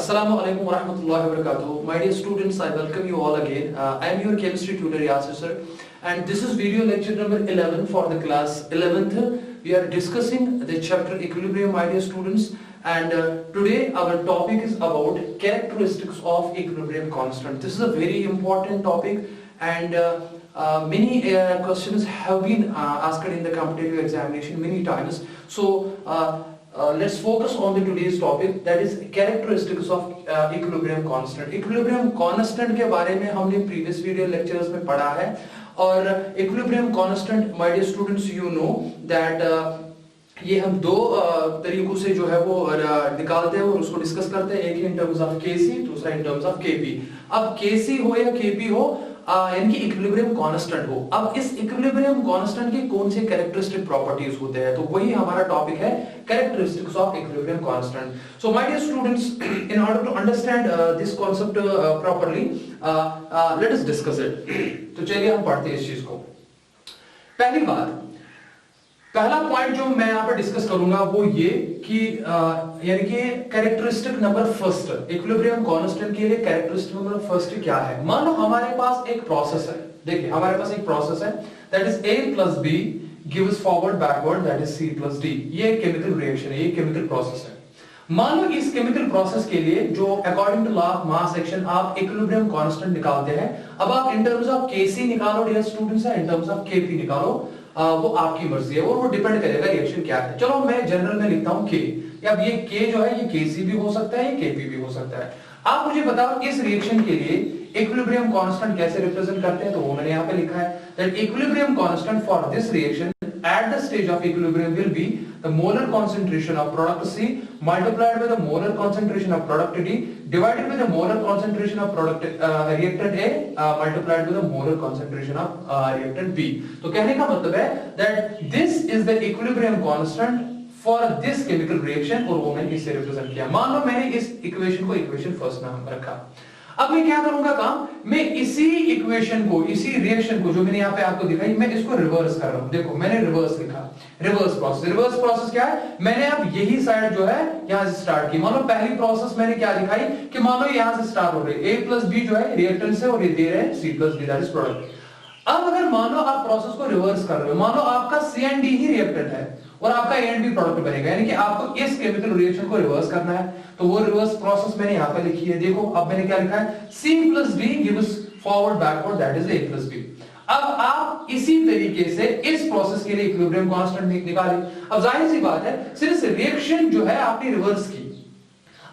Assalamu alaikum wa rahmatullahi wa barakatuh. My dear students, I welcome you all again. I am your chemistry tutor Yasir sir, and this is video lecture number 11 for the class 11th. We are discussing the chapter equilibrium, my dear students, and today our topic is about characteristics of equilibrium constant. This is a very important topic, and many questions have been asked in the competitive examination many times. So let's focus on the today's topic, that is characteristics of equilibrium constant. Equilibrium constant के बारे में हमने previous video lectures में पढ़ा है, और equilibrium constant, my dear students, you know that ये हम दो तरीकों से जो है वो निकालते हैं और उसको डिस्कस करते हैं. एक है in terms of Kc, दूसरा in terms of Kp. अब Kc हो या Kp हो, यानी कि इक्विलिब्रियम कांस्टेंट हो. अब इस इक्विलिब्रियम कांस्टेंट के कौन से कैरेक्टरिस्टिक प्रॉपर्टीज होते हैं, तो वही हमारा टॉपिक है, characteristics of equilibrium constant. So my dear students, in order to understand this concept properly, let us discuss it. तो चलिए हम पढ़ते हैं इस चीज को. पहली बात, पहला पॉइंट जो मैं यहाँ पर डिस्कस करूंगा वो ये कि यानी कि characteristic number first, equilibrium constant के लिए कैरेक्टरिस्टिक नंबर फर्स्ट क्या है. मान लो हमारे पास एक प्रोसेस है, देखिए हमारे पास एक प्रोसेस है, that is A plus B gives forward backward, that is C plus D. ये केमिकल रिएक्शन है, ये केमिकल प्रोसेस है. मान लो इस केमिकल प्रोसेस के लिए जो according to law of mass action आप इक्विलिब्रियम कांस्टेंट निकालते हैं. अब आप इन टर्म्स ऑफ Kc निकालो dear students, in terms of Kp निकालो, वो आपकी मर्जी है और वो डिपेंड करेगा रिएक्शन क्या है. चलो मैं जनरल में लिखता हूं K. अब ये K जो है ये Kc भी हो सकता है, ये Kp भी हो सकता है. आप मुझे बताओ इस रिएक्शन के लिए इक्विलिब्रियम कांस्टेंट कैसे रिप्रेजेंट करते हैं, तो वो मैंने यहाँ पे लिखा है that equilibrium constant for this reaction at the stage of equilibrium will be the molar concentration of product C multiplied by the molar concentration of product D divided by the molar concentration of product reactant A multiplied by the molar concentration of reactant B. तो कहने का मतलब है that this is the equilibrium constant for this chemical reaction, और वो मैंने इससे represent किया. मान लो मैंने इस इक्वेशन को इक्वेशन फर्स्ट नाम रखा. अब मैं क्या करूंगा काम, मैं इसी इक्वेशन को, इसी रिएक्शन को जो मैंने यहाँ पे आपको दिखाई, मैं इसको रिवर्स कर रहा हूं. देखो मैंने रिवर्स लिखा, रिवर्स प्रोसेस. रिवर्स प्रोसेस क्या है, मैंने अब यही साइड जो है यहां से स्टार्ट की. मान लो पहली प्रोसेस मैंने क्या दिखाई कि मान लो यहां से स्टार्ट हो रही है A प्लस B जो है रिएक्टेंट से, और ये दे रहे हैं C plus D that is product. अब अगर मान लो आप प्रोसेस को रिवर्स कर रहे हो, मान लो आपका C and D he reactant है और आपका A एंड B प्रोडक्ट बनेगा, यानी कि आपको इस केमिकल रिएक्शन को रिवर्स करना है. तो वो रिवर्स प्रोसेस मैंने यहाँ पे लिखी है. देखो अब मैंने क्या लिखा है, C plus D gives forward backward that is A plus B. अब आप इसी तरीके से इस प्रोसेस के लिए इक्विलिब्रियम कांस्टेंट निकालें. अब जाहिर सी बात है, सिर्फ रिएक्शन जो है आपने रिवर्स की.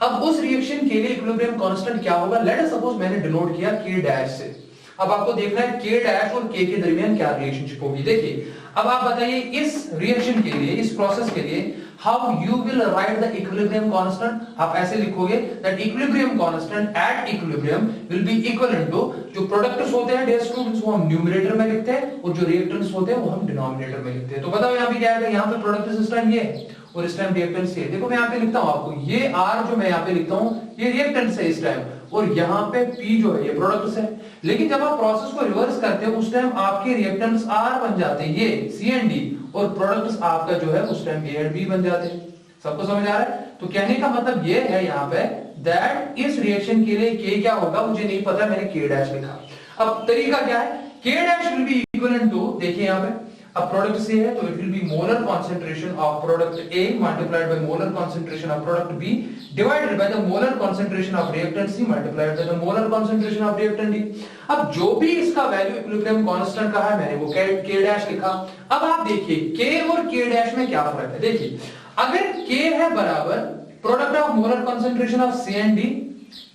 अब उस रिएक्शन के लिए इक्विलिब्रियम कांस्टेंट क्या होगा, लेट अस सपोज मैंने डिनोट किया K डैश से. अब आपको देखना है K डैश और K के दरमियान क्या रिलेशनशिप होगी. देखिए अब आप बताइए इस रिएक्शन के लिए, इस प्रोसेस के लिए, how you will write the equilibrium constant. आप ऐसे लिखोगे that equilibrium constant at equilibrium will be equivalent to, जो प्रोडक्ट्स होते हैं डियर स्टूडेंट्स वो हम न्यूमरेटर में लिखते हैं और जो रिएक्टेंट्स होते हैं वो हम डिनोमिनेटर में लिखते हैं. तो बताओ यहां पे क्या है, यहां पे प्रोडक्ट इस टाइम ये और इस टाइम रिएक्टेंट्स ये. देखो मैं यहां पे लिखता हूं आपको, ये R जो मैं यहां पे लिखता हूं ये रिएक्टेंट्स है इस टाइम, और यहाँ पे P जो है ये प्रोडक्ट्स है. लेकिन जब आप प्रोसेस को रिवर्स करते हो उस टाइम आपके रिएक्टेंट्स R बन जाते हैं, ये C एंड D, और प्रोडक्ट्स आपका जो है उस टाइम A एंड B बन जाते हैं. सबको समझ आ रहा है. तो कहने का मतलब ये है यहाँ पे दैट इस रिएक्शन के लिए K क्या होगा मुझे नहीं पता, मैंने K डैश लिखा. अब तरीका क्या है, K dash will be equivalent to, देखिए यहाँ पे अब प्रोडक्ट C है तो it will be molar concentration of product A multiplied by molar concentration of product B divided by the molar concentration of reactant C multiplied by the molar concentration of reactant D. अब जो भी इसका value equilibrium constant का है मैंने वो K dash लिखा. अब आप देखिए K और K डैश में क्या फर्क है. देखिए अगर K है बराबर product of molar concentration of C and D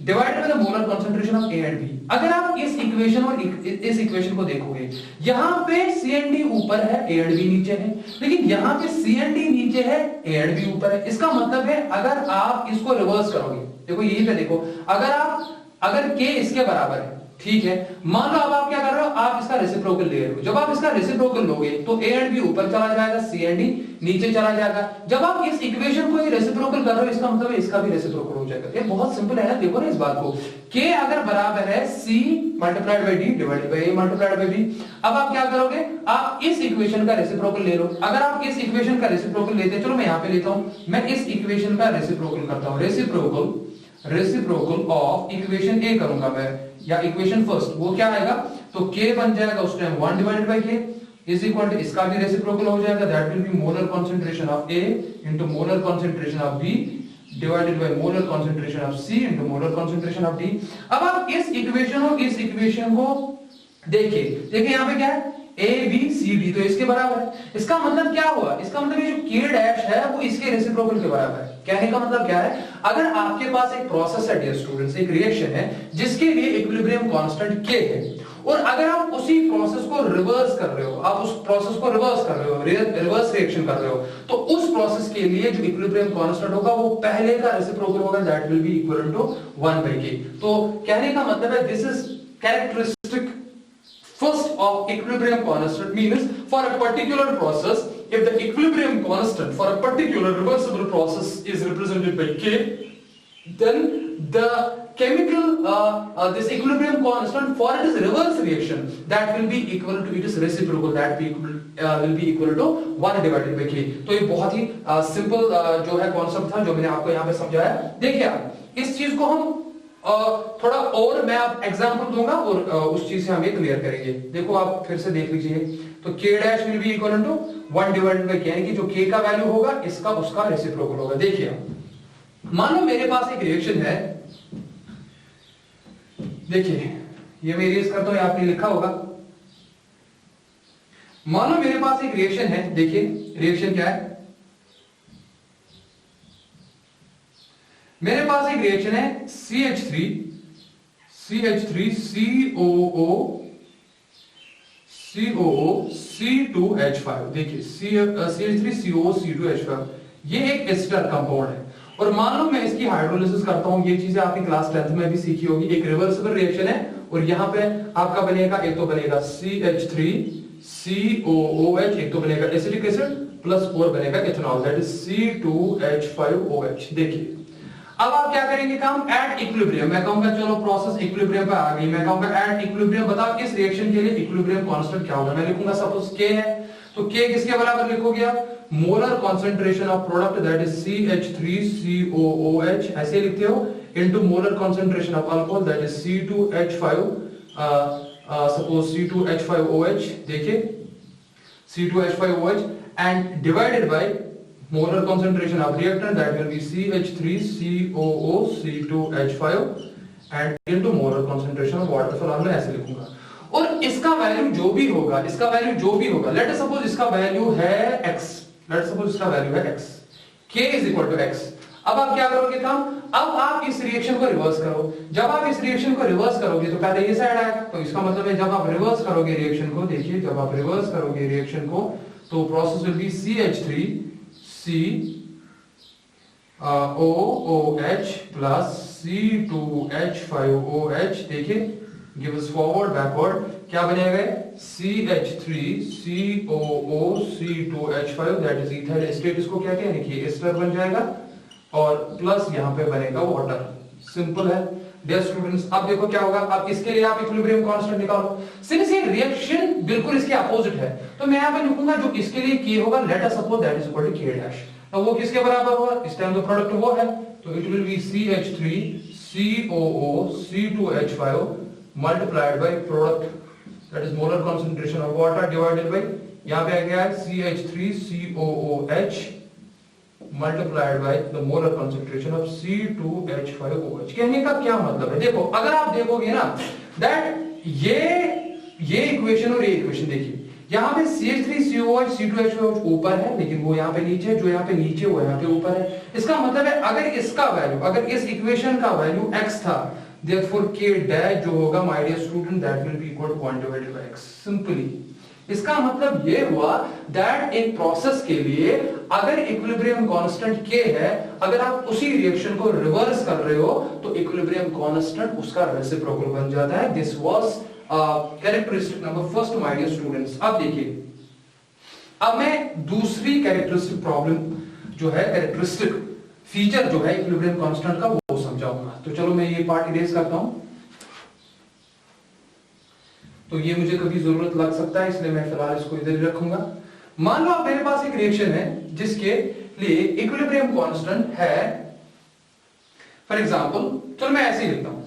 divided by the molar concentration of A and B. अगर आप इस इक्वेशन और इस इक्वेशन को देखोगे, यहां पे C एंड D ऊपर है, A एंड B नीचे है, लेकिन यहां पे C एंड D नीचे है, A एंड B ऊपर है. इसका मतलब है अगर आप इसको रिवर्स करोगे, देखो यहीं पे देखो, अगर K इसके बराबर है, ठीक है, मान लो अब आप क्या कर रहे हो, आप इसका रेसिप्रोकल ले रहे हो. जब आप इसका रेसिप्रोकल लोगे तो A एंड B ऊपर चला जाएगा, C एंड D नीचे चला जाएगा. जब आप इस इक्वेशन को रेसिप्रोकल कर रहे हो इसका मतलब है इसका भी रेसिप्रोकल हो जाएगा. ये बहुत सिंपल है ना, देखो ना इस बात को. K अगर बराबर है C multiplied bye D divided by A multiplied bye B. अब आप क्या करोगे, आप इस इक्वेशन का रेसिप्रोकल ले लो. अगर आप इस इक्वेशन का रेसिप्रोकल लेते हैं, चलो मैं यहां पे लेता हूं, मैं इस इक्वेशन का रेसिप्रोकल करता हूं. रेसिप्रोकल रेसिप्रोकल ऑफ इक्वेशन ए करूंगा मैं, या इक्वेशन फर्स्ट, वो क्या आएगा, तो k बन जाएगा उस time 1 divided by k is equal to, इसका भी रेसिप्रोकल हो जाएगा, that will be molar concentration of A into molar concentration of B divided by molar concentration of C into molar concentration of D। अब आप इस equation को देखिए यहां पे क्या है, A B C D, तो इसके बराबर है। इसका मतलब क्या हुआ, इसका मतलब ये जो K डैश है वो इसके रेसिप्रोकल के बराबर है। कहने का मतलब क्या है, अगर आपके पास एक प्रोसेस है डियर स्टूडेंट्स, एक रिएक्शन है जिसके लिए इक्विलिब्रियम कांस्टेंट K है, और अगर आप उसी प्रोसेस को रिवर्स कर रहे हो, आप उस प्रोसेस को रिवर्स कर रहे हो, रिवर्स रिएक्शन कर रहे हो, तो उस प्रोसेस के लिए जो इक्विलिब्रियम कांस्टेंट होगा वो पहले का रेसिप्रोकल होगा, that will be equal to 1/k। तो कहने का मतलब है this is characteristic first of equilibrium constant, means for a particular process, if the equilibrium constant for a particular reversible process is represented by k, then the chemical this equilibrium constant for its reverse reaction, that will be equal to its reciprocal, that will be equal to 1 divided by k। तो ये बहुत ही simple जो है concept था जो मैंने आपको यहाँ पे समझाया। देखिए आप इस चीज को हम थोड़ा और मैं आप एग्जांपल दूंगा और उस चीज से हम ये क्लियर करेंगे। देखो आप फिर से देख लीजिए, तो k dash will be equal to 1 divided by k, यानी कि जो k का वैल्यू होगा इसका उसका रेसिप्रोकल होगा। देखिए मान लो मेरे पास एक रिएक्शन है, देखिए ये मैं इरेज करता हूं, आपने लिखा होगा। मान लो मेरे पास एक रिएक्शन है, देखिए रिएक्शन क्या है, मेरे पास एक रिएक्शन है CH3 COO C2H5। देखिए CH3 COO C2H5 ये एक एस्टर कंपाउंड है, और मान लो मैं इसकी हाइड्रोलिसिस करता हूं, ये चीजें आपकी क्लास 10th में भी सीखी होगी। एक रिवर्सिबल रिएक्शन है और यहां पे आपका बनेगा, एक तो बनेगा CH3 COOH, एक तो बनेगा एसिटिक एसिड प्लस और बनेगा इथेनॉल, दैट इज C2H5OH। देखिए अब आप क्या करेंगे काम, एट इक्विलिब्रियम, मैं कहूंगा चलो प्रोसेस इक्विलिब्रियम पे आ गई, मैं कहूंगा एट इक्विलिब्रियम, बताओ इस रिएक्शन के लिए इक्विलिब्रियम कांस्टेंट क्या होगा। मैं लिखूंगा सपोज k है, तो k किसके बराबर लिखोगे आप, molar concentration of product that is CH3COOH, ऐसे लिखते हो, into molar concentration of alcohol that is C2H5, suppose C2H5OH, देखिए C2H5OH, and divided by molar concentration of reactant that will be CH3COO C2H5 and into molar concentration of water, फिलहाल मैं ऐसे लिखूंगा। और इसका वैल्यू जो भी होगा, इसका वैल्यू जो भी होगा, लेट अस सपोज इसका वैल्यू है x, लेट अस सपोज इसका वैल्यू है x, k is equal to x। अब आप क्या करोगे काम, अब आप इस रिएक्शन को रिवर्स करो। जब आप इस रिएक्शन को रिवर्स करोगे तो पहले ये साइड आएगा, तो इसका मतलब है जब आप रिवर्स करोगे रिएक्शन को, देखिए जब आप रिवर्स करोगे रिएक्शन को, तो process will be CH3 COOH plus C2H5OH, देखिए गिव अस फॉरवर्ड बैकवर्ड, क्या बनेगा CH3 COO C2H5, that is ethyl estate, इसको क्या कहते हैं, देखिए एस्टर बन जाएगा, और प्लस यहां पे बनेगा वाटर। सिंपल है डियर स्टूडेंट्स। अब देखो क्या होगा, अब इसके लिए आप इक्विलिब्रियम कांस्टेंट निकालो। सिंस ये रिएक्शन बिल्कुल इसके अपोजिट है, तो मैं यहां पे लिखूंगा जो इसके लिए k होगा, let us suppose that is equal to k dash. तो वो किसके बराबर होगा, इस टाइम तो प्रोडक्ट वो है, तो it will B CH3 COO C2H5 multiplied by product that is molar concentration of water divided by, यहां पे आ गया CH3 COOH multiplied by the molar concentration of C2H5OH। कहने का क्या मतलब है, देखो अगर आप देखोगे ना दैट ये इक्वेशन और ये इक्वेशन, देखिए यहां पे CH3COH C2H5OH ऊपर है, लेकिन वो यहां पे नीचे है, जो यहां पे नीचे वो यहां पे ऊपर है। इसका मतलब है अगर इसका वैल्यू, अगर इस इक्वेशन का वैल्यू x था, therefore k डैश जो होगा my dear student, that will be equal to 1 divided by x। Simply इसका मतलब ये हुआ दैट एक प्रोसेस के लिए अगर इक्विलिब्रियम कांस्टेंट k है, अगर आप उसी रिएक्शन को रिवर्स कर रहे हो तो इक्विलिब्रियम कांस्टेंट उसका रेसिप्रोकल बन जाता है। This was characteristic number first my dear students. अब देखिए, अब मैं दूसरी कैरेक्टरिस्टिक प्रॉब्लम जो है, कैरेक्टरिस्टिक फीचर जो है इक्विलिब्रियम कांस्टेंट का, वो समझाऊंगा। तो चलो मैं ये पार्ट इरेज करता हूं, तो ये मुझे कभी जरूरत लग सकता है, इसलिए मैं फिलहाल इसको इधर ही रखूंगा। मान लो आप मेरे पास एक रिएक्शन है जिसके लिए इक्विलिब्रियम कांस्टेंट है, फॉर एग्जाम्पल चलो मैं ऐसे ही लिखता हूं,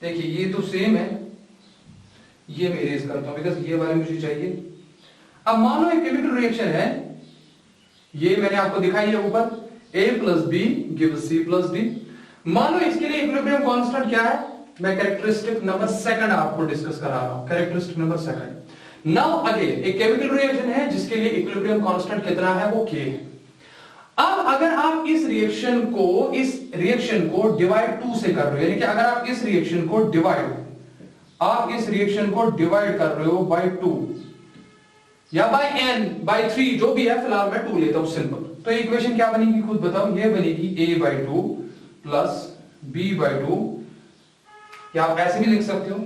देखिए ये तो सेम है, ये मैं इरेज करता हूं बिकॉज ये वाले मुझे चाहिए। अब मान लो एक केमिकल रिएक्शन है, ये मैंने आपको दिखाई है ऊपर, A plus B gives C plus D. मान लो इसके लिए इक्विलिब्रियम कांस्टेंट क्या है, मैं कैरेक्टरिस्टिक नंबर सेकंड आपको डिस्कस करा रहा हूं, characteristic number second. Now again एक केमिकल रिएक्शन है जिसके लिए इक्विलिब्रियम कांस्टेंट कितना है, वो K है। अब अगर आप इस रिएक्शन को डिवाइड 2 से कर रहे हो, यानी कि अगर आप इस रिएक्शन को डिवाइड कर रहे हो बाय 2 या बाय n बाय 3, जो भी है, फिलहाल मैं 2 लेता हूं सिंपल। तो इक्वेशन क्या बनेगी खुद बताओ, ये बनेगी a by 2 plus b by 2, या आप ऐसे भी लिख सकते हो,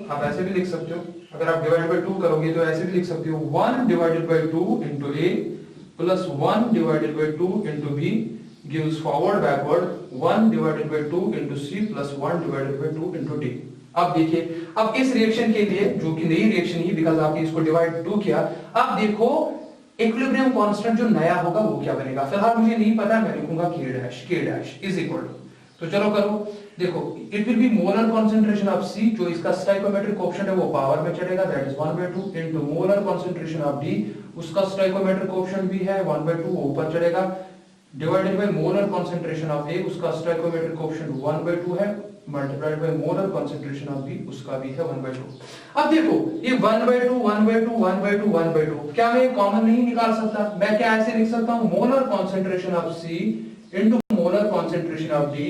अगर आप डिवाइड बाय 2 करोगे तो ऐसे भी लिख सकते हो, 1 divided bye 2 into a plus 1 divided bye 2 into b gives forward backward 1 divided bye 2 into c plus 1 divided bye 2 into d। अब देखिए, अब इस रिएक्शन के लिए, जो कि नई रिएक्शन ही, बिकॉज़ आपने इसको डिवाइड 2 किया, अब देखो इक्विलिब्रियम कांस्टेंट जो नया होगा वो क्या बनेगा। फिलहाल मुझे नहीं पता, मैं लिखूंगा k dash is equal to, तो चलो करो, देखो it will be molar concentration of C, जो इसका स्टोइकोमेट्रिक कोएफिशिएंट है वो पावर में चढ़ेगा, that is 1/2 into molar concentration of D, उसका स्टोइकोमेट्रिक कोएफिशिएंट भी है 1/2, वो ऊपर चढ़ेगा, divided by molar concentration of A, उसका स्टोइकोमेट्रिक कोएफिशिएंट 1/2 है, multiplied by molar concentration of B, उसका भी है 1/2। अब देखो ये 1/2 1/2 1/2 1/2, क्या मैं कॉमन नहीं निकाल सकता, मैं क्या ऐसे लिख सकता हूं, molar concentration of C into molar concentration of D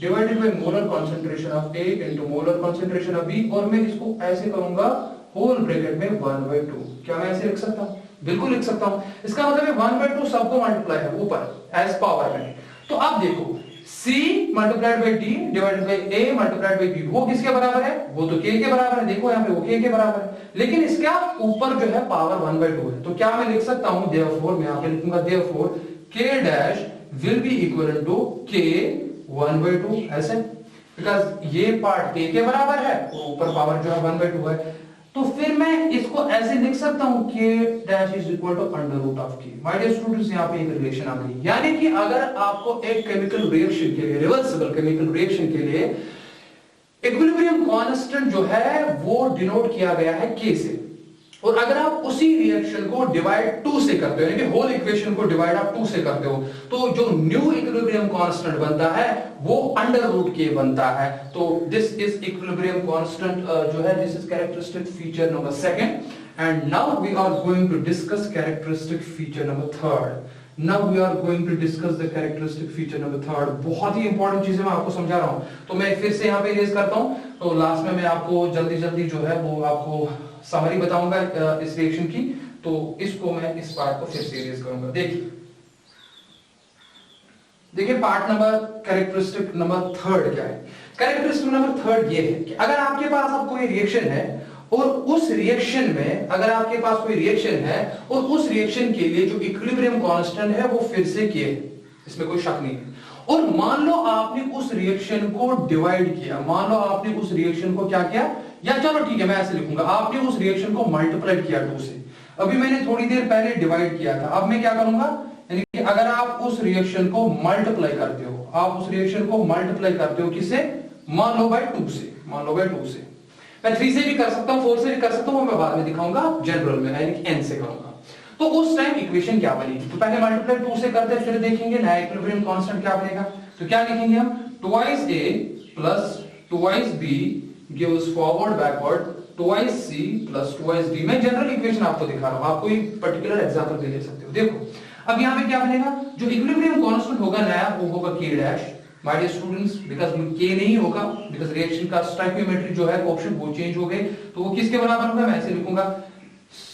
divided by molar concentration of A into molar concentration of B, और मैं इसको ऐसे करूंगा होल ब्रैकेट में 1/2। क्या मैं ऐसे लिख सकता हूं, बिल्कुल लिख सकता हूं। इसका मतलब है 1/2 सबको मल्टीप्लाई है ऊपर एज पावर में। तो अब देखो C multiplied bye D divided by A multiplied bye B, वो किसके बराबर है, वो तो K के बराबर है, देखो यहाँ पे वो K के बराबर है, लेकिन इसका ऊपर जो है पावर 1/2 है। तो क्या मैं लिख सकता हूं, देयरफॉर मैं यहाँ पे लिखूंगा therefore K dash will be equal to K 1/2, ऐसे, बिकॉज ये पार्ट K के बराबर है और ऊपर पावर जो है 1/2 है। तो फिर मैं इसको ऐसे लिख सकता हूं, K dash is equal to under root of K। My dear students, यहाँ पे एक रिलेशन आ गई, यानी कि अगर आपको एक केमिकल रिएक्शन के लिए, रिवर्सिबल केमिकल रिएक्शन के लिए इक्विलिब्रियम कांस्टेंट जो है वो डिनोट किया गया है K से, और अगर आप उसी रिएक्शन को डिवाइड 2 से करते हो, यानी कि होल इक्वेशन को डिवाइड आप 2 से करते हो, तो जो न्यू इक्विलिब्रियम कांस्टेंट बनता है वो अंडर रूट K बनता है। तो दिस इज इक्विलिब्रियम कांस्टेंट जो है, this is characteristic feature number second, and now we are going to discuss characteristic feature number third. Now we are going to discuss the characteristic feature number third। बहुत ही important चीजें मैं आपको समझा रहा हूं, तो मैं फिर से यहाँ पे इरेज करता हूं, तो लास्ट में मैं आपको जल्दी जो है वो आपको समरी बताऊंगा इस रिएक्शन की, तो इसको मैं इस पार्ट को फिर से इरेज करूंगा। देखिए part number characteristic number third क्या है। कैरेक्टरिस्टिक नंबर थर्ड ये है कि अगर आपके पास अब कोई रिएक्शन है और उस रिएक्शन में, अगर आपके पास कोई रिएक्शन है और उस रिएक्शन के लिए जो इक्विलिब्रियम कांस्टेंट है वो फिर से K है, इसमें कोई शक नहीं है, और मान लो आपने उस रिएक्शन को डिवाइड किया, मान लो आपने उस रिएक्शन को क्या किया, या चलो ठीक है मैं ऐसे लिखूंगा, आपने उस रिएक्शन को मल्टीप्लाई किया 2 से। अभी मैंने थोड़ी देर पहले डिवाइड किया था, अब मैं क्या करूंगा, यानी कि अगर आप उस रिएक्शन को मल्टीप्लाई करते हो, आप उस रिएक्शन को मल्टीप्लाई करते हो किससे, मान लो बाय 2 से, मान लो बाय 2 से, मैं 3 से भी कर सकता हूं, 4 से भी कर सकता हूं, मैं बाद में दिखाऊंगा जनरल में, यानी कि n से करूंगा। तो उस टाइम इक्वेशन क्या बनी, तो पहले मल्टीप्लाई 2 से करते हैं, फिर देखेंगे नया इक्विलिब्रियम कांस्टेंट क्या बनेगा। तो क्या लिखेंगे हम, twice a plus twice b gives forward backward twice c plus twice d। मैं जनरल इक्वेशन आपको दिखा रहा हूं, आप कोई पर्टिकुलर एग्जांपल भी ले सकते हो। देखो अब यहां पे क्या बनेगा, जो इक्विलिब्रियम कांस्टेंट होगा नया वो होगा K dash, my dear students, because K नहीं होगा, बिकॉज़ रिएक्शन का स्टोइकोमेट्री जो है कोएफिशिएंट वो चेंज हो गए, तो वो किसके बराबर होगा, मैं ऐसे लिखूंगा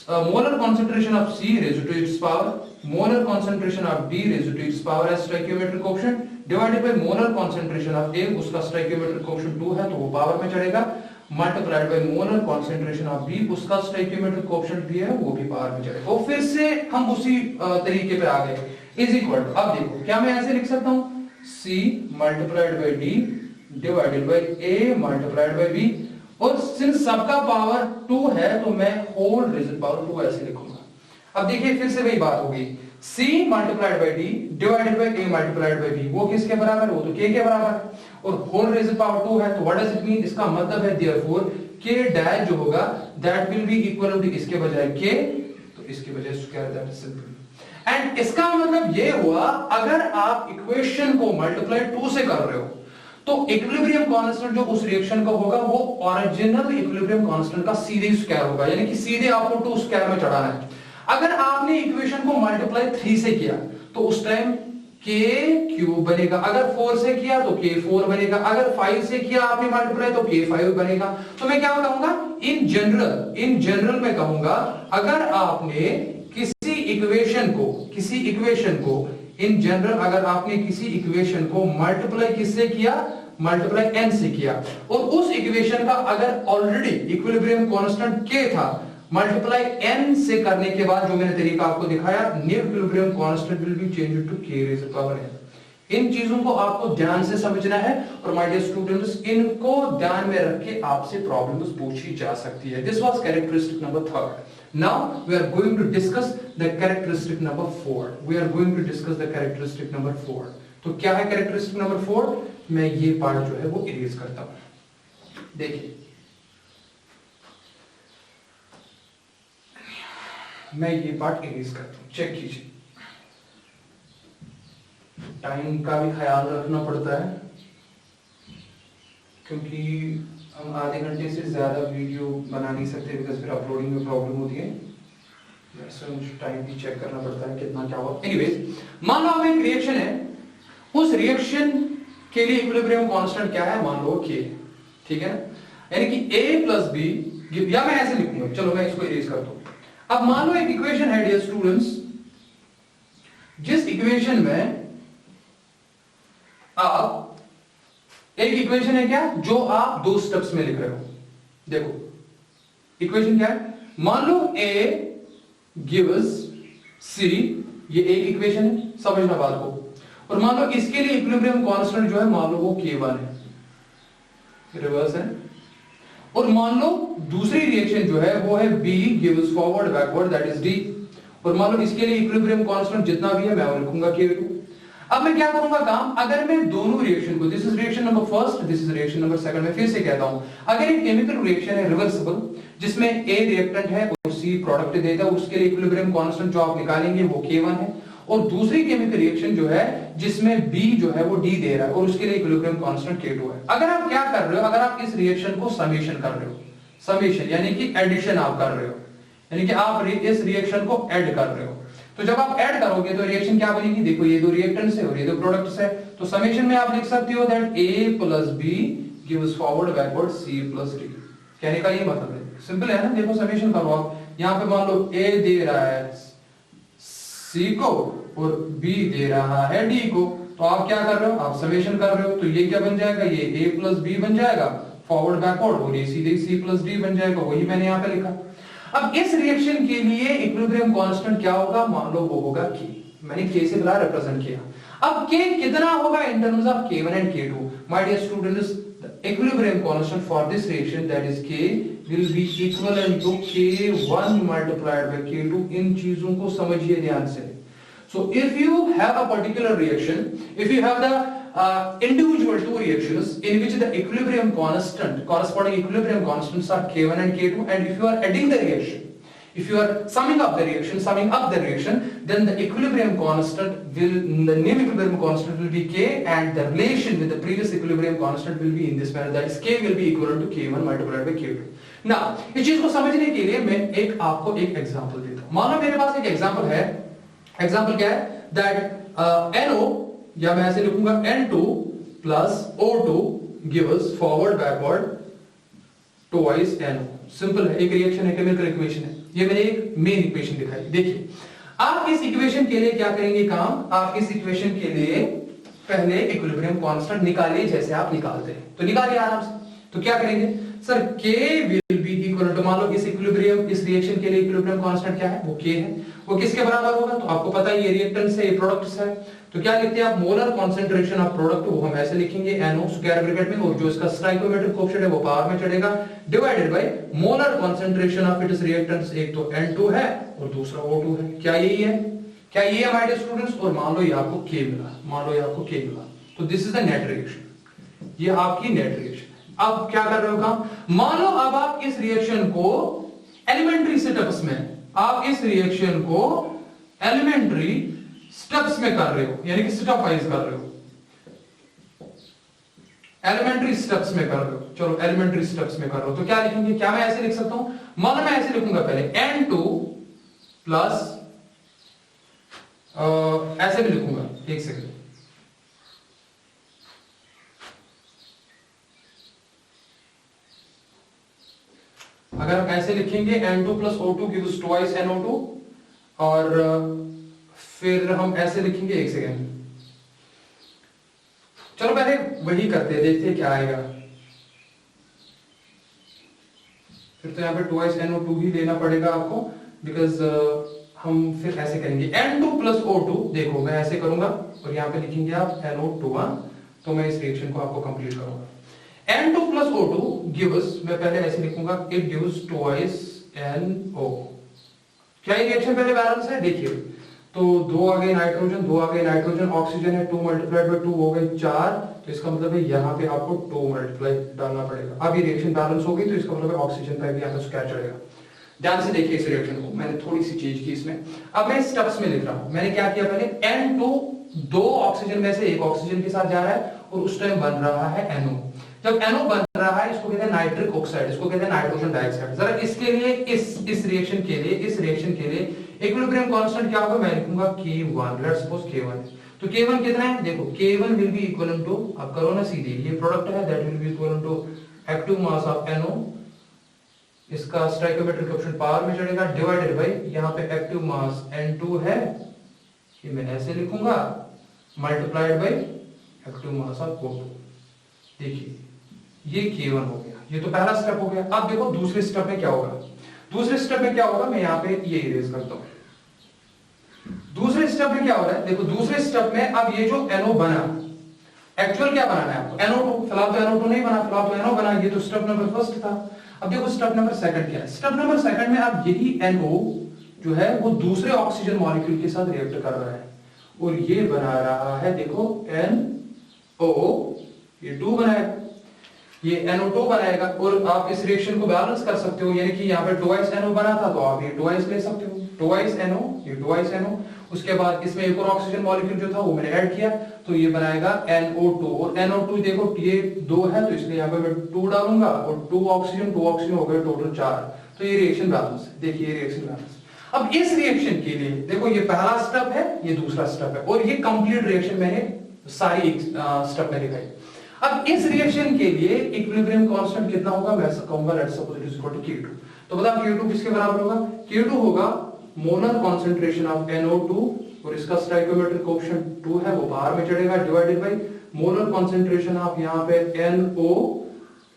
molar concentration of C raised to its power, molar concentration of D raised to its power as stoichiometric coefficient divided by molar concentration of A, उसका स्टोइकोमेट्रिक कोएफिशिएंट 2 है तो वो पावर में चढ़ेगा, multiplied by molar concentration of B, उसका stoichiometric coefficient भी है वो भी पावर में चढ़ेगा। तो फिर से हम उसी तरीके पे आ गए, इज इक्वल टू, अब देखो क्या मैं ऐसे लिख सकता हूं, C multiplied bye D divided by A multiplied bye B, और सिंस सबका पावर 2 है तो मैं होल रेज़ड पावर 2 ऐसे लिखूंगा। अब देखिए फिर से वही बात हो गई, C multiplied by D divided by A multiplied by B, वो किसके बराबर है? वो तो K के बराबर है, और होल रेज़ पावर 2 है, तो व्हाट डज इट मीन? इसका मतलब है देयरफॉर K डैश जो होगा that will be equal to इसके बजाय K, तो इसके बजाय square, that is simple. And इसका मतलब ये हुआ अगर आप इक्वेशन को मल्टीप्लाई 2 से कर रहे हो तो इक्विलिब्रियम कांस्टेंट जो उस रिएक्शन का होगा वो ओरिजिनल इक्विलिब्रियम कांस्टेंट का सीधे स्क्वायर होगा, यानी कि सीधे आपको 2 स्क्वायर में चढ़ाना है। अगर आपने इक्वेशन को मल्टीप्लाई 3 से किया तो उस टाइम k क्यूब बनेगा, अगर 4 से किया तो k 4 बनेगा, अगर 5 से किया आपने मल्टीप्लाई तो k 5 बनेगा। तो मैं क्या कहूंगा? इन जनरल मैं कहूंगा अगर आपने किसी इक्वेशन को इन जनरल अगर आपने किसी इक्वेशन को मल्टीप्लाई किससे किया? मल्टीप्लाई n से किया, और उस इक्वेशन का अगर ऑलरेडी इक्विलिब्रियम कांस्टेंट k था, मल्टीप्लाई n से करने के बाद जो मैंने तरीका आपको दिखाया, new equilibrium constant will be changed to k raise power n। इन चीजों को आपको ध्यान से समझना है, और माय डियर स्टूडेंट्स इनको ध्यान में रख के आपसे प्रॉब्लम्स पूछी जा सकती है। This was characteristic number 3। Now we are going to discuss the characteristic number 4. We are going to discuss the characteristic number 4. तो क्या है characteristic number 4? मैं ये पार्ट जो है वो इरेज करता हूं। देखिए, मैं ये पार्ट इरेज करता हूं, चेक कीजिए। टाइम का भी ख्याल रखना पड़ता है क्योंकि हम आधे घंटे से ज्यादा वीडियो बना नहीं सकते, बिकॉज फिर अपलोडिंग में प्रॉब्लम होती है, वैसे मुझे टाइम भी चेक करना पड़ता है कितना क्या हुआ। एनीवेज, मान लो अब एक रिएक्शन है, उस रिएक्शन के लिए इक्विलिब्रियम कांस्टेंट क्या है? मान लो K, ठीक है ना, यानी कि A प्लस B, या मैं ऐसे लिखूंगा, चलो मैं इसको इरेज करता हूं। अब मान लो एक इक्वेशन है डियर स्टूडेंट्स, जिस इक्वेशन में आप एक इक्वेशन है क्या जो आप 2 स्टेप्स में लिख रहे हो। देखो इक्वेशन क्या है, मान लो A गिव्स C, ये एक इक्वेशन है, समझना बात को, और मान लो इसके लिए इक्विलिब्रियम कांस्टेंट जो है मान लो वो K1 है, रिवर्स है, और मान लो दूसरी रिएक्शन जो है वो है B gives forward backward, that is D, और मान लो इसके लिए इक्विलिब्रियम कांस्टेंट जितना भी है मैं वो लिखूंगा K2। अब मैं क्या करूंगा काम, अगर मैं दोनों रिएक्शन को, this is reaction number first, this is reaction number second, मैं फिर से कहता हूं, अगर एक केमिकल रिएक्शन है रिवर्सिबल, जिसमें A रिएक्टेंट है और C प्रोडक्ट देता है, उसके लिए इक्विलिब्रियम कांस्टेंट जो आप निकालेंगे वो K1 है, और दूसरी केमिकल रिएक्शन जो है जिसमें B जो है वो D दे रहा है और उसके लिए इक्विलिब्रियम कांस्टेंट K2 है। अगर आप क्या कर रहे हो, अगर आप इस रिएक्शन को समेशन कर रहे हो, समेशन यानी कि एडिशन आप कर रहे हो, यानी कि आप इस रिएक्शन को ऐड कर रहे हो, तो जब आप ऐड करोगे तो रिएक्शन क्या बनेगी? देखो ये 2 रिएक्टेंट्स है और ये 2 प्रोडक्ट्स है, तो समेशन में आप लिख सकते हो that A plus B gives forward backward C plus D। कहने का ये मतलब है, सिंपल है ना। देखो समेशन करो आप, यहां पे मान लो A दे रहा है C को और B दे रहा है D को, तो आप क्या कर रहे हो? आप समेशन कर रहे हो, तो ये क्या बन जाएगा? ये A प्लस B बन जाएगा फॉरवर्ड बैकवर्ड, और ये सीधे C प्लस D बन जाएगा, वही मैंने यहां पे लिखा। अब इस रिएक्शन के लिए इक्विलिब्रियम कांस्टेंट क्या होगा? मान लो वो होगा K, मैंने K से बुला रिप्रेजेंट किया। अब K कितना होगा in terms of K1 and K2? My dear students, the equilibrium constant for this reaction that is K will be equivalent to K1 multiplied by K2। इन चीजों को समझिए ध्यान से। So if you have a particular reaction, if you have the individual 2 reactions in which the equilibrium constant, corresponding equilibrium constants are K1 and K2, and if you are adding the reaction, if you are summing up the reaction, then the equilibrium constant will, the new equilibrium constant will be K, and the relation with the previous equilibrium constant will be in this manner, that is K will be equivalent to K1 multiplied by K2. Now, इस चीज को समझने के लिए मैं आपको एक example देता हूं। मान लो मेरे पास एक एग्जांपल है, एग्जांपल क्या है? दैट NO, या मैं ऐसे लिखूंगा N2 plus O2 gives forward backward twice NO। Simple है, एक रिएक्शन है, केमिकल इक्वेशन है, ये मैंने एक मेन इक्वेशन दिखाई। देखिए आप इस इक्वेशन के लिए क्या करेंगे काम, आप इस इक्वेशन के लिए पहले इक्विलिब्रियम कांस्टेंट निकालिए, जैसे आप निकालते हैं, तो निकालिए आराम से। तो क्या करेंगे sir, K will be equal to, मान लो इस इक्विलिब्रियम, इस रिएक्शन के लिए इक्विलिब्रियम कांस्टेंट क्या है? वो K है। वो किसके बराबर होगा? तो आपको पता है ये रिएक्टेंट्स है, ये प्रोडक्ट्स है, तो क्या लिखते हैं आप? मोलर कंसंट्रेशन ऑफ प्रोडक्ट, वो हम ऐसे लिखेंगे NO स्क्वायर ब्रैकेट में, और जो इसका स्टोइकोमेट्रिक कोएफिशिएंट है वो पावर में चढ़ेगा, divided by molar concentration of its reactants, एक तो N2 है और दूसरा O2 है। क्या यही है? क्या ये है माय डियर स्टूडेंट्स? और मान लो ये आपको K मिला, मान लो ये आपको K मिला, तो this is the net reaction, ये आपकी नेट रिएक्शन। अब क्या कर रहे हो काम? मान लो अब आप इस रिएक्शन को एलिमेंट्री स्टेप्स में, आप इस रिएक्शन को एलिमेंट्री स्टेप्स में कर रहे हो, यानी कि स्टेप वाइज कर रहे हो, एलिमेंट्री स्टेप्स में कर रहे हो। चलो एलिमेंट्री स्टेप्स में कर रहे हो तो क्या लिखेंगे? क्या मैं ऐसे लिख सकता हूं? मान लो मैं ऐसे लिखूंगा पहले N2 प्लस ऐसे भी लिखूंगा, एक सेकंड, अगर हम ऐसे लिखेंगे N2 plus O2 gives twice NO2, और फिर हम ऐसे लिखेंगे, एक सेकेंड, चलो पहले वही करते हैं, देखते हैं क्या आएगा। फिर तो यहाँ पे ट्वाइस NO2 ही लेना पड़ेगा आपको, बिकॉज हम फिर ऐसे करेंगे N2 प्लस O2, देखो मैं ऐसे करूंगा और यहाँ पे लिखेंगे आप NO2, तो मैं इस रिएक्शन को आपको कंप्लीट करूंगा। N2 प्लस O2 गिव्स, मैं पहले ऐसे लिखूंगा, इट गिव्स ट्वाइस NO। क्या ये रिएक्शन पहले बैलेंस है? देखिए, तो 2 आ गए नाइट्रोजन, 2 आ गए नाइट्रोजन, ऑक्सीजन है 2 मल्टीप्लाइड बाय 2 हो गए 4, तो इसका मतलब है यहाँ पे आपको 2 मल्टीप्लाई डालना पड़ेगा। अब ये रिएक्शन बैलेंस हो गई, तो इसका मतलब है ऑक्सीजन का भी यहाँ पे स्क्वायर चढ़ेगा। ध्यान से देखिए इस रिएक्शन को, मैंने थोड़ी सी चीज की इसमें। अब मैं स्टेप्स में लिख रहा हूं, मैंने क्या किया पहले, N2 2 ऑक्सीजन में से एक ऑक्सीजन के साथ जा रहा है और उस टाइम बन रहा है NO। जब NO बन रहा है, इसको कहते हैं नाइट्रिक ऑक्साइड, इसको कहते हैं नाइट्रोजन डाइऑक्साइड। जरा इसके लिए, इस रिएक्शन के लिए इक्विलिब्रियम कांस्टेंट क्या होगा? मैं लिखूंगा K1, लेट्स सपोज K1, तो K1 कितना है? देखो K1 will be equivalent to, अब करो ना सीधे, ये प्रोडक्ट है, that will be equivalent to active mass of NO, इसका स्टोइकोमेट्रिक कोएफिशिएंट पावर में चढ़ेगा, डिवाइडेड बाय यहाँ पे एक्टिव मास N2 है, ये मैं ऐसे लिखूंगा, multiplied by active mass of O2। देखिए ये K1 हो गया, ये तो पहला स्टेप हो गया। अब देखो दूसरे स्टेप में क्या होगा, दूसरे स्टेप में क्या होगा, मैं यहाँ पे ये इरेज करता हूं। दूसरे स्टेप में क्या हो रहा है? देखो दूसरे स्टेप में अब ये जो NO बना, एक्चुअल क्या बनाना है आपको? NO2, फिलहाल तो NO2 नहीं बना, फिलहाल तो NO बना, ये तो स्टेप नंबर फर्स्ट था। अब देखो स्टेप नंबर सेकंड क्या है? स्टेप नंबर सेकंड में अब यही NO जो है वो दूसरे ऑक्सीजन मॉलिक्यूल के साथ रिएक्ट कर रहा है और ये बना रहा है, देखो NO, ये 2 बनाएगा, ये NO2 बनाएगा, और आप इस रिएक्शन को बैलेंस कर सकते हो, यानी कि यहाँ पे ट्वाइस NO बना था तो आप ये ट्वाइस ले सकते हो, ट्वाइस NO, ये ट्वाइस NO। उसके बाद इसमें एक और ऑक्सीजन मॉलिक्यूल जो था वो मैंने ऐड किया, तो ये बनाएगा NO2, और NO2 देखो ये 2 है, तो इसलिए यहाँ पे मैं 2 डालूंगा, और 2 ऑक्सीजन हो गए टोटल 4, तो ये रिएक्शन बैलेंस है। देखिए ये रिएक्शन बैलेंस। अब इस रिएक्शन के लिए देखो ये पहला स्टेप है, ये दूसरा स्टेप है, और ये कंप्लीट रिएक्शन मैंने सारी स्टेप में दिखाई। अब इस रिएक्शन के लिए इक्विलिब्रियम कांस्टेंट कितना होगा? मैं कहूंगा let's suppose it is equal to K2। तो बताओ K2 किसके बराबर होगा? K2 होगा मोलर कंसंट्रेशन ऑफ NO2, और इसका स्टोइकोमेट्रिक कोएफिशिएंट 2 है, वो बाहर में चढ़ेगा, divided by molar concentration of यहाँ पे NO,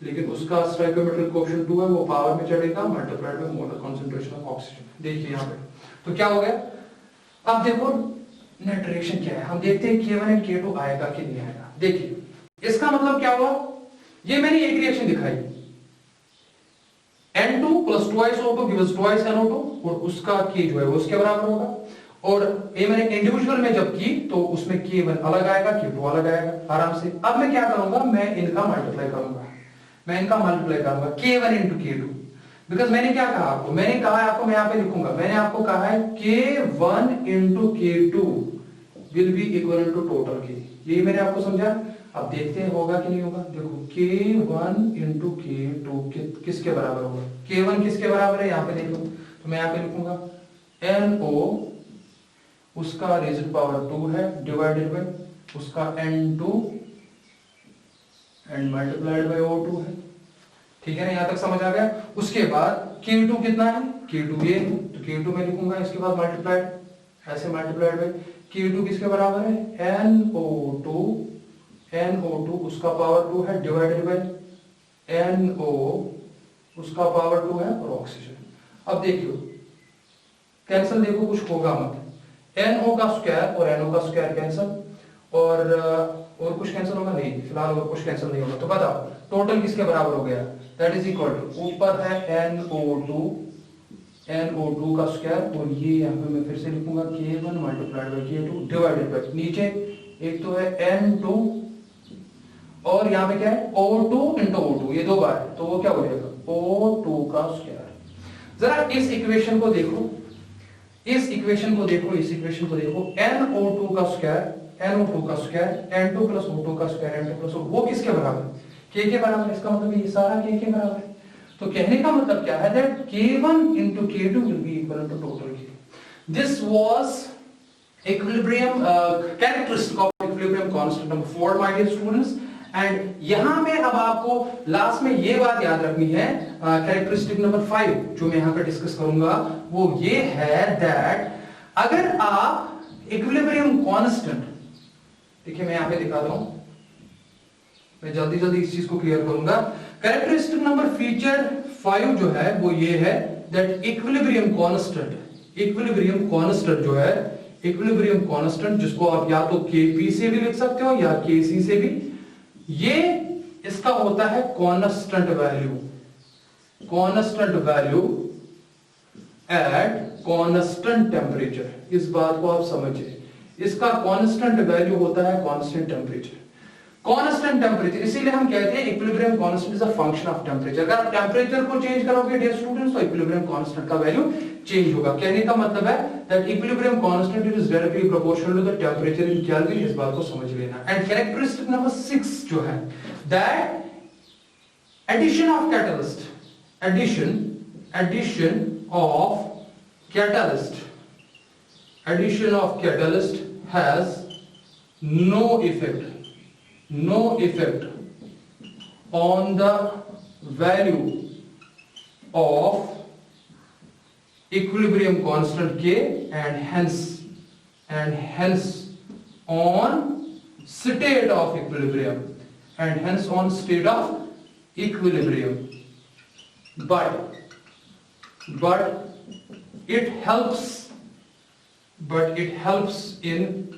लेकिन उसका स्टोइकोमेट्रिक कोएफिशिएंट 2 है, वो पावर में चढ़ेगा, multiplied by molar concentration of oxygen. देखिए यहाँ पे तो क्या हो गया? अब देखो नेट रिएक्शन क्या है, हम देखते हैं K1 एंड K2 आएगा कि नहीं आएगा। देखिए इसका मतलब क्या हुआ, ये मैंने एक रिएक्शन दिखाई, N2 plus twice O2 gives twice NO2, और उसका K जो है वो उसके बराबर होगा, और ये मैंने इंडिविजुअल में जब की तो उसमें K1 अलग आएगा, K2 अलग आएगा आराम से। अब मैं क्या करूंगा, मैं इनका मल्टीप्लाई करूंगा, K1 इंटू K2, बिकॉज मैंने क्या कहा आपको, मैंने कहा आपको, मैं यहाँ पे लिखूंगा, मैंने आपको कहा है K1 into K2 will be equal to total K, यही मैंने आपको समझा। अब देखते हैं होगा कि नहीं होगा। देखो K1 इंटू K2 किसके बराबर होगा? K1 किसके बराबर है यहाँ पे देखो, तो मैं यहाँ पे लिखूंगा NO, उसका रेज़्ड पावर 2 है, डिवाइडेड बाय उसका N2 and multiplied by O2 है। ठीक है ना, यहां तक समझ आ गया। उसके बाद K2 कितना है? K2 ये है, तो K2 में लिखूंगा, इसके बाद मल्टीप्लाइड, ऐसे मल्टीप्लाइड बाय K2 किसके बराबर है? NO2 उसका पावर 2 है, डिवाइडेड बाय NO उसका पावर 2 है, और ऑक्सीजन। अब देखियो कैंसिल, देखो कुछ होगा मत, NO का स्क्वायर और NO का स्क्वायर कैंसिल, और कुछ कैंसिल होगा नहीं, फिलहाल और कुछ कैंसिल नहीं होगा। तो बताओ टोटल किसके बराबर हो गया? दैट इज इक्वल टू, ऊपर है NO2 NO2 का स्क्वायर, और ये यहाँ पे मैं फिर से लिखूंगा K1 multiplied by K2 divided by, नीचे एक तो है N2 और यहाँ पे क्या है O2 इंटू O2, ये 2 बार है, तो वो क्या हो जाएगा O2 का स्क्वायर। जरा इस इक्वेशन को देखो, इस इक्वेशन को देखो, इस इक्वेशन को देखो, NO2 का स्क्वायर, NO2 का स्क्वायर, N2 प्लस O2 का स्क्वायर, N2 प्लस O2, वो किसके बराबर है? K के बराबर। इसका मतलब ये सारा K के बराबर है। तो कहने का मतलब क्या है, that K1 into K2 will be equal to total K. This was equilibrium characteristic of equilibrium constant number 4, my dear students. And यहां में अब आपको लास्ट में ये बात याद रखनी है, कैरेक्टरिस्टिक नंबर 5 जो मैं यहां पे डिस्कस करूंगा वो ये है दैट अगर आप इक्विलिब्रियम कांस्टेंट, देखिए मैं यहां पे दिखा रहा हूं, मैं जल्दी जल्दी इस चीज को क्लियर करूंगा। कैरेक्टरिस्टिक नंबर फीचर 5 जो है वो ये है that equilibrium constant, equilibrium constant जो है, इक्विलिब्रियम कांस्टेंट जिसको आप या तो Kp से भी लिख सकते हो या Kc से भी, ये इसका होता है constant value, constant value at constant temperature. इस बात को आप समझिए, इसका कांस्टेंट वैल्यू होता है कांस्टेंट टेम्परेचर, कांस्टेंट टेम्परेचर। इसीलिए हम कहते हैं equilibrium constant is a function of temperature. अगर आप टेम्परेचर को चेंज करोगे डियर स्टूडेंट्स तो इक्विलिब्रियम कांस्टेंट का वैल्यू चेंज होगा। कहने का मतलब है that equilibrium constant is directly proportional to the temperature in kelvin, इस बात को समझ लेना। एंड कैरेक्टरिस्टिक नंबर 6 जो है that addition of catalyst, addition of catalyst, addition of catalyst has no effect on the value of equilibrium constant K and hence on state of equilibrium, and hence on state of equilibrium, but it helps in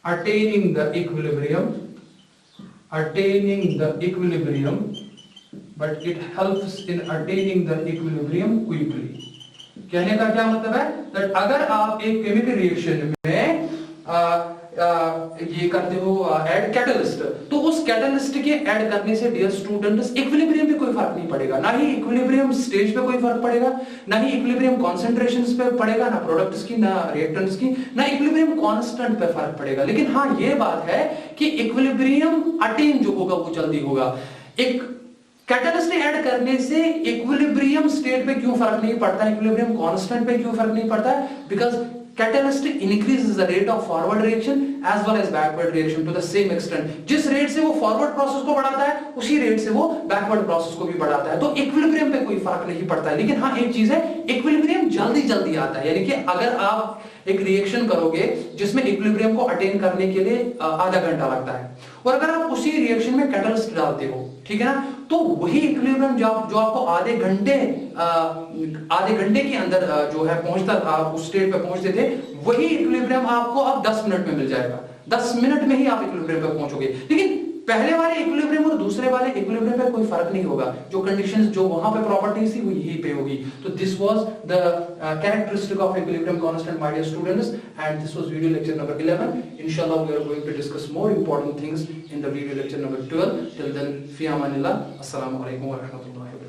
attaining the equilibrium, but it helps in attaining the equilibrium quickly. कहने का क्या मतलब है that अगर आप एक chemical reaction में ये करते हो ऐड कैटलिस्ट, तो उस कैटलिस्ट के ऐड करने से डियर स्टूडेंट्स इक्विलिब्रियम पे कोई फर्क नहीं पड़ेगा, ना ही इक्विलिब्रियम स्टेज पे कोई फर्क पड़ेगा, ना ही इक्विलिब्रियम कॉन्सेंट्रेशंस पे पड़ेगा, ना प्रोडक्ट्स की, ना रिएक्टेंट्स की, ना इक्विलिब्रियम कांस्टेंट पे फर्क पड़ेगा। लेकिन हाँ ये बात है कि इक्विलिब्रियम अटेन जो होगा वो जल्दी होगा। एक कैटलिस्ट ऐड करने से इक्विलिब्रियम स्टेट पे क्यों फर्क नहीं पड़ता, इक्विलिब्रियम कांस्टेंट पे क्यों फर्क नहीं पड़ता है? Because catalyst increases the rate of forward reaction as well as backward reaction to the same extent. जिस रेट से वो फॉरवर्ड प्रोसेस को बढ़ाता है उसी रेट से वो बैकवर्ड प्रोसेस को भी बढ़ाता है। तो इक्विलिब्रियम पे कोई फर्क नहीं पड़ता है। लेकिन हाँ एक चीज है, इक्विलिब्रियम जल्दी जल्दी आता है, यानी कि अगर आप एक रिएक्शन करोगे जिसमें इक्विलिब्रियम को अटेन करने के लिए आधा घंटा लगता है, और अगर आप उसी रिएक्शन में कैटलिस्ट डालते हो, ठीक है ना, तो वही इक्विलिब्रियम जो आपको आधे घंटे के अंदर जो है पहुंचता, आप उस स्टेट पे पहुंचते थे, वही इक्विलिब्रियम आपको अब 10 मिनट में मिल जाएगा। 10 मिनट में ही आप इक्विलिब्रियम पे पहुंचोगे। लेकिन पहले वाले इक्विलिब्रियम और दूसरे वाले इक्विलिब्रियम पे कोई फर्क नहीं होगा, जो कंडीशंस जो वहां पे प्रॉपर्टीज थी वो यही पे होगी। तो this was the characteristic of equilibrium constant my dear students, and this was video lecture number 11. इंशाल्लाह we are going to discuss more important things in the video lecture number 12. Till then फी अमानिल्लाह, अस्सलामु अलैकुम व रहमतुल्लाहि व बरकातहू.